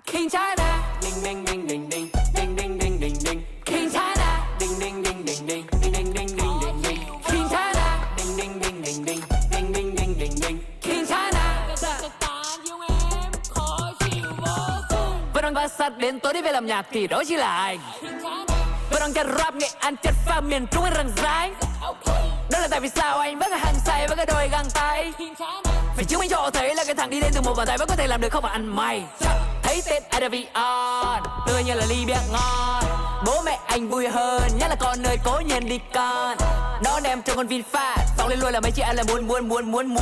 King China, ding ding ding ding ding ding ding ding ding ding. King China, ding ding ding ding ding ding ding ding ding ding ding. King China, ding ding ding ding ding ding ding ding ding ding. King China. Vẫn đang bá sát đến tối đi về làm nhạc thì đó chỉ là anh. Vẫn đang chặt rap Nghệ An chặt pha miền Trung anh răng rái. Đó là tại vì sao anh vẫn là hàng say với cái đôi găng tay. Phải chứng minh cho họ thấy là cái thằng đi lên từ một bàn tay vẫn có thể làm được không mà ăn mày. Thấy tên IDV on, tươi như là ly bia ngon. Bố mẹ anh vui hơn, nhất là con ơi cố nhiên đi con. Đón em trong con VinFast, phóng lên luôn là mấy chị ăn là muốn